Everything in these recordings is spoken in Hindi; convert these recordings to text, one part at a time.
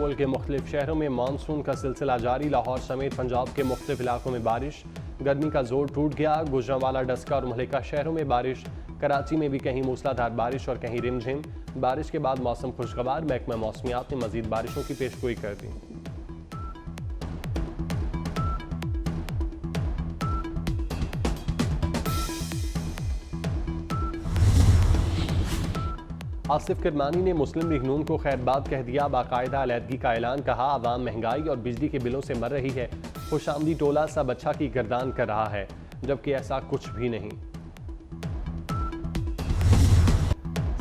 मुल्क के मुख्तलिफ शहरों में मानसून का सिलसिला जारी। लाहौर समेत पंजाब के मुख्तलिफ इलाकों में बारिश, गर्मी का जोर टूट गया। गुजरांवाला, डस्का और मलिका शहरों में बारिश। कराची में भी कहीं मूसलाधार बारिश और कहीं रिमझिम। बारिश के बाद मौसम खुशगवार। महकमा मौसमियात ने मजीद बारिशों की पेशगोई कर दी। आसिफ किरमानी ने मुस्लिम लीग नून को खैरबाद कह दिया। बाकायदा अलहदगी का ऐलान। कहा, आवाम महंगाई और बिजली के बिलों से मर रही है। खुशामदी टोला सब अच्छा की गर्दान कर रहा है, जबकि ऐसा कुछ भी नहीं।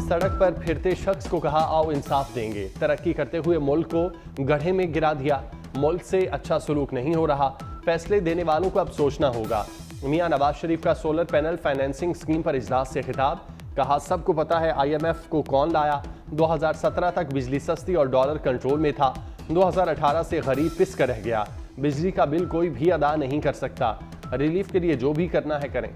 सड़क पर फिरते शख्स को कहा, आओ इंसाफ देंगे। तरक्की करते हुए मुल्क को गड्ढे में गिरा दिया। मुल्क से अच्छा सलूक नहीं हो रहा। फैसले देने वालों को अब सोचना होगा। मियां नवाज शरीफ का सोलर पैनल फाइनेंसिंग स्कीम पर इजलास से खिताब। कहा, सबको पता है IMF को कौन लाया। 2017 तक बिजली सस्ती और डॉलर कंट्रोल में था। 2018 से गरीब पिस कर रह गया। बिजली का बिल कोई भी अदा नहीं कर सकता। रिलीफ के लिए जो भी करना है करें।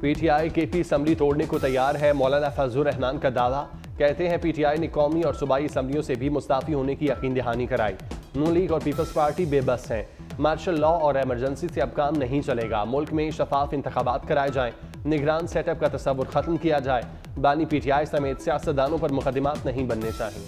PTI KP असम्बली तोड़ने को तैयार है। मौलाना फजलुर रहमान का दावा। कहते हैं PTI ने कौमी और सूबाई असम्बलियों से भी मुस्ताफी होने की यकीन दहानी कराई। नून लीग और पीपल्स पार्टी बेबस हैं। मार्शल लॉ और एमरजेंसी से अब काम नहीं चलेगा। मुल्क में शफाफ इंतखाबात कराए जाएं। निगरान सेटअप का तस्वुर खत्म किया जाए। बानी PTI समेत सियासतदानों पर मुकदमात नहीं बनने चाहिए।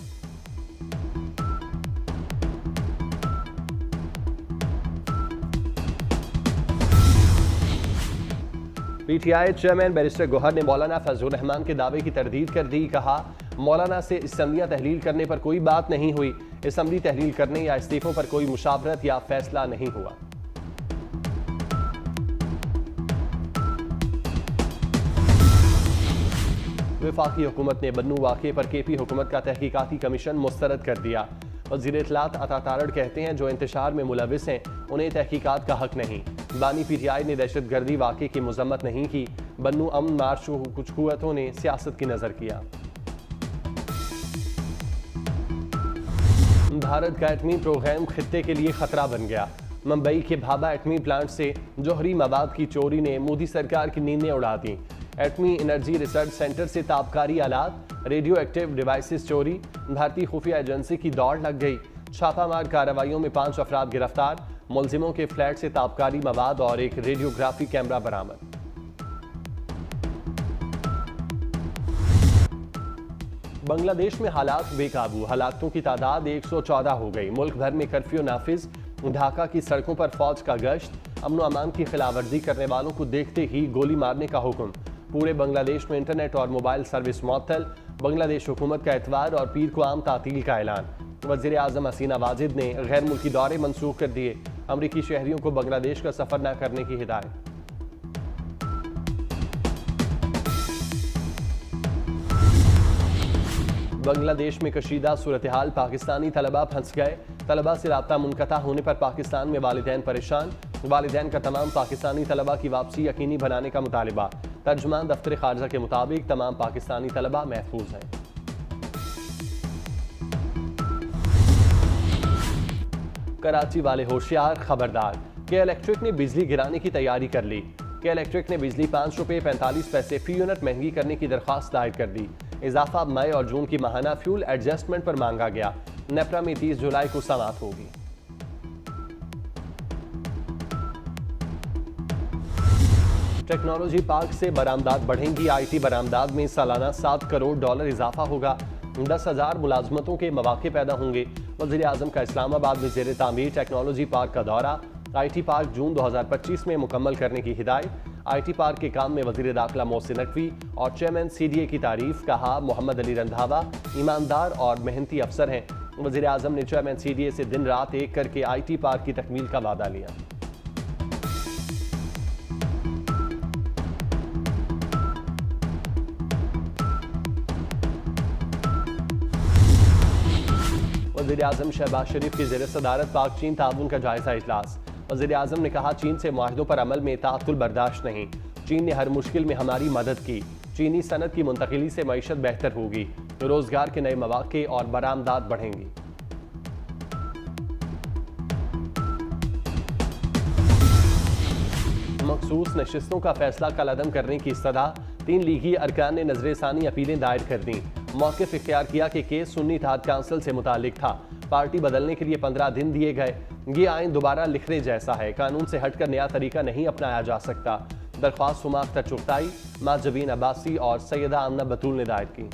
PTI चेयरमैन बैरिस्टर गौहर ने मौलाना फजलुर रहमान के दावे की तरदीद कर दी। कहा, मौलाना से असम्बलियां तहलील करने पर कोई बात नहीं हुई। असम्बली तहलील करने या इस्तीफों पर कोई मुशावरत या फैसला नहीं हुआ। वफाकी हुकूमत ने बन्नू वाक़े पर KP हुकूमत का तहकीकाती कमीशन मुस्तरद कर दिया। वज़ीर इत्तलात अता तारड़ कहते हैं, जो इंतशार में मुलविस हैं उन्हें तहकीकात का हक नहीं। बानी PTI ने दहशतगर्दी वाक़े की मजम्मत नहीं की। बन्नू अमन मार्च को कुछ कुव्वतों ने सियासत की नज़र किया। भारत का एटमी प्रोग्राम खित्ते के लिए खतरा बन गया। मुंबई के भाभा एटमी प्लांट से जौहरी मवाद की चोरी ने मोदी सरकार की नींदें उड़ा दी। एटमी एनर्जी रिसर्च सेंटर से ताबकारी आलात, रेडियो एक्टिव डिवाइसेस चोरी। भारतीय खुफिया एजेंसी की दौड़ लग गई। छापामार कार्रवाइयों में 5 अफराद गिरफ्तार। मुलजिमों के फ्लैट से ताबकारी मवाद और एक रेडियोग्राफी कैमरा बरामद। बांग्लादेश में हालात बेकाबू। हलाकतों की तादाद 114 हो गई। मुल्क भर में कर्फ्यू नाफिज। ढाका की सड़कों पर फौज का गश्त। अमन अमान की खिलाफवर्जी करने वालों को देखते ही गोली मारने का हुक्म। पूरे बांग्लादेश में इंटरनेट और मोबाइल सर्विस मुअत्तल। बांग्लादेश हुकूमत का इतवार और पीर को आम तातील का ऐलान। वज़ीर आज़म हसीना वाजिद ने गैर मुल्की दौरे मनसूख कर दिए। अमरीकी शहरियों को बांग्लादेश का सफर न करने की हिदायत। बांग्लादेश में कशीदा सूरत हाल। पाकिस्तानी तलबा फंस गए। तलबा से राब्ता मुनक़ता होने पर पाकिस्तान में वालिदैन परेशान। वालिदैन का तमाम पाकिस्तानी तलबा की वापसी यकीनी बनाने का मुतालिबा। तर्जुमान दफ्तर खारजा के मुताबिक तमाम पाकिस्तानी तलबा महफूज हैं। कराची वाले होशियार, खबरदार। के इलेक्ट्रिक ने बिजली गिराने की तैयारी कर ली। के इलेक्ट्रिक ने बिजली 5 रुपये 45 पैसे फी यूनिट महंगी करने की दरख्वास्त दायर कर दी। इजाफा मई और जून की माहाना फ्यूल एडजस्टमेंट पर मांगा गया। नेपरा में 30 जुलाई को समाप्त होगी। टेक्नोलॉजी पार्क से बरामदात बढ़ेंगी। IT बरामदात में सालाना $7 करोड़ इजाफा होगा। 10,000 मुलाजमतों के मौके पैदा होंगे। वज़ीर आज़म का इस्लामाबाद में ज़ेर तामीर टेक्नोलॉजी पार्क का दौरा। IT पार्क जून 2025 में मुकम्मल करने की हिदायत। IT पार्क के काम में वज़ीर दाखिला मोहसिन नकवी और चेयरमैन CDA की तारीफ। कहा, मोहम्मद अली रंधावा ईमानदार और मेहनती अफसर हैं। वज़ीर आज़म ने चेयरमैन CDA से दिन रात एक करके IT पार्क की तकमील का वादा लिया। वज़ीर आज़म शहबाज शरीफ की ज़ेर सदारत पाक चीन ताउन का जायजा इजलास। वज़ीर आज़म ने कहा, चीन से मुआहदों पर अमल में ताअत्तुल बर्दाश्त नहीं। चीन ने हर मुश्किल में हमारी मदद की। चीनी सनत की मुंतकिली से मईशत बेहतर होगी। रोजगार के नए मौके और बरामदात बढ़ेंगी। मखसूस नशिस्तों का फैसला कल अदम करने की सदा। 3 लीगी अरकान ने नजरसानी अपीलें दायर कर दी। मौक़िफ़ इख्तियार किया कि केस सुन्नी इत्तेहाद काउंसिल से मुतालिक था। पार्टी बदलने के लिए 15 दिन दिए गए। ये आइन दोबारा लिखने जैसा है, कानून से हटकर नया तरीका नहीं अपनाया जा सकता। दरख्वास्त हुमा अख्तर चुगताई, माजबीन अब्बासी और सैयदा आमना बतूल ने दायर की।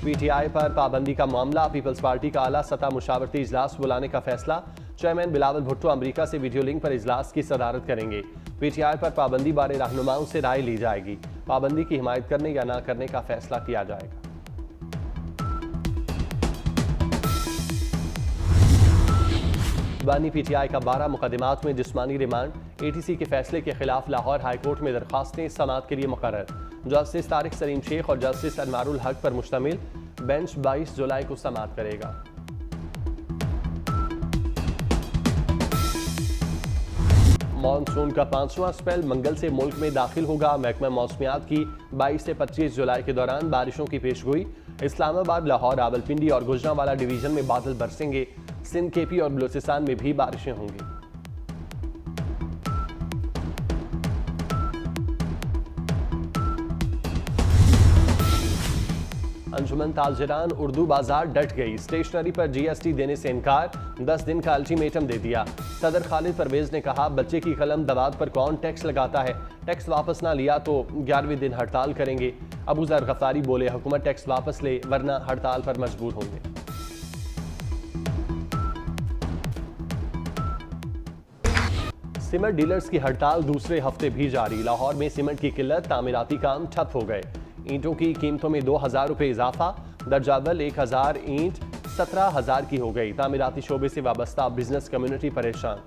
पीटीआई पर पाबंदी का मामला, पीपल्स पार्टी का आला सतह मुशावरती इजलास बुलाने का फैसला। चेयरमैन बिलावल भुट्टो अमेरिका से वीडियो लिंक पर इजलास की सदारत करेंगे। पीटीआई पर पाबंदी बारे रहनुमाओं से राय ली जाएगी। पाबंदी की हिमायत करने या ना करने का फैसला किया जाएगा। बानी पीटीआई का 12 मुकदमात में जिस्मानी रिमांड। एटीसी के फैसले के खिलाफ लाहौर हाईकोर्ट में दरखास्तें समाअत के लिए मुकर्रर। जस्टिस तारिक सलीम शेख और जस्टिस अनवारुल हक पर मुश्तमिल बेंच 22 जुलाई को समाअत करेगा। मॉनसून का 5वां स्पेल मंगल से मुल्क में दाखिल होगा। महकमा मौसमियात की 22 से 25 जुलाई के दौरान बारिशों की पेशगोई। इस्लामाबाद, लाहौर, रावलपिंडी और गुजरांवाला डिवीजन में बादल बरसेंगे। सिंध, केपी और बलूचिस्तान में भी बारिशें होंगी। अंजुमन ताजिरान उर्दू बाजार डट गई। स्टेशनरी पर जीएसटी देने से इनकार। 10 दिन का अल्टीमेटम दे दिया। सदर खालिद परवेज ने कहा, बच्चे की कलम दवात पर कौन टैक्स लगाता है? टैक्स वापस ना लिया तो 11वें दिन हड़ताल करेंगे। अबू जर गफ्तारी बोले, हुकूमत टैक्स वापस ले वरना हड़ताल पर मजबूर होंगे। सीमेंट डीलर्स की हड़ताल दूसरे हफ्ते भी जारी। लाहौर में सीमेंट की किल्लत, तामीराती काम ठप हो गए। ईंटों की कीमतों में 2000 रुपये इजाफा। दर्जावल 1000 ईंट 17,000 की हो गई। तामीराती शोबे से वाबस्ता बिजनेस कम्युनिटी परेशान।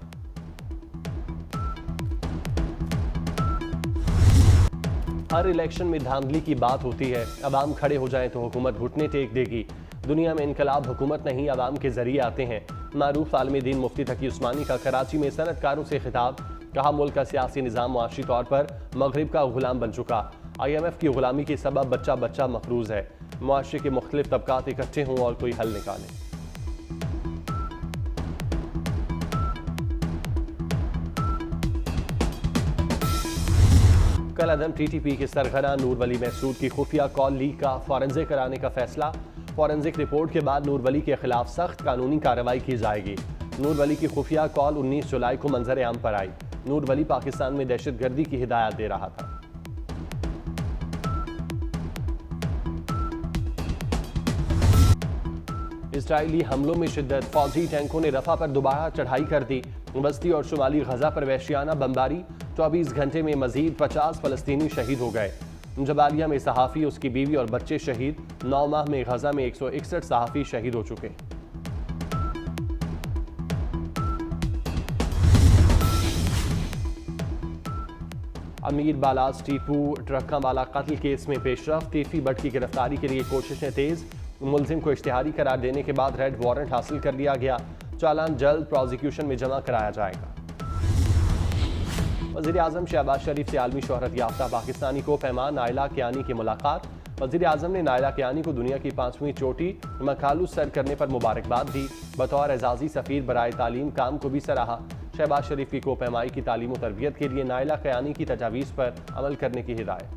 हर इलेक्शन में धांधली की बात होती है। अवाम खड़े हो जाए तो हुकूमत घुटने टेक देगी। दुनिया में इनकलाब हुकूमत नहीं अवाम के जरिए आते हैं। मारूफ आलमी दीन मुफ्ती तकी उस्मानी का कराची में सनतकारों से खिताब। कहा, मुल्क का सियासी निज़ाम मुआशी तौर पर मगरिब का गुलाम बन चुका। IMF की गुलामी के सबब बच्चा बच्चा मफरूज है। मुआशरे के मुख्तलिफ तबकात इकट्ठे हों और कोई हल निकालें। कल अदम TTP के सरगना नूर वली महसूद की खुफिया कॉल लीक का फॉरेंसिक कराने का फैसला। फॉरेंसिक रिपोर्ट के बाद नूर वली के खिलाफ सख्त कानूनी कार्रवाई की जाएगी। नूर वली की खुफिया कॉल 19 जुलाई को मंजर आम पर आई। नूर वली पाकिस्तान में दहशतगर्दी की हिदायत दे रहा था। इजरायली हमलों में शिद्दत। फौजी टैंकों ने रफा पर दोबारा चढ़ाई कर दी। बस्ती और शुमाली गजा पर वहशियाना बमबारी। 24 घंटे में मजीद 50 फलस्तीनी शहीद हो गए। जबालिया में सहाफ़ी, उसकी बीवी और बच्चे शहीद। 9 माह में गजा में 161 सहाफ़ी शहीद हो चुके। अमीर बालाज टीपू ट्रक्का वाला कत्ल केस में पेशरफ। तीफी बट की गिरफ्तारी के लिए कोशिशें तेज। मुलजिम को इश्तिहारी करार देने के बाद रेड वारंट हासिल कर लिया गया। चालान जल्द प्रोसिक्यूशन में जमा कराया जाएगा। वज़ीर आज़म शहबाज शरीफ से आलमी शोहरत याफ्ता पाकिस्तानी को पैमान नायला कियानी की मुलाकात। वज़ीर आज़म ने नायला कियानी को दुनिया की 5वीं चोटी मकालू सर करने पर मुबारकबाद दी। बतौर एजाज़ी सफ़ीर बराए तालीम काम को भी सराहा। शहबाज शरीफ की कोपैमाई की तालीम और तरबियत के लिए नायला कियानी की तजावीज़ पर अमल करने की हिदायत।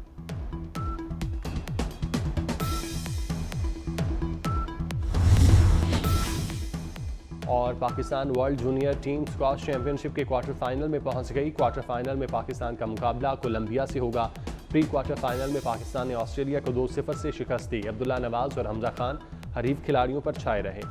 और Pakistan world junior team squash championship के क्वार्टर फाइनल में पहुंच गई। क्वार्टर फाइनल में पाकिस्तान का मुकाबला कोलंबिया से होगा। प्री क्वार्टर फाइनल में पाकिस्तान ने ऑस्ट्रेलिया को 2-0 से शिकस्त दी। अब्दुल्ला नवाज और हमजा खान हरीफ खिलाड़ियों पर छाए रहे।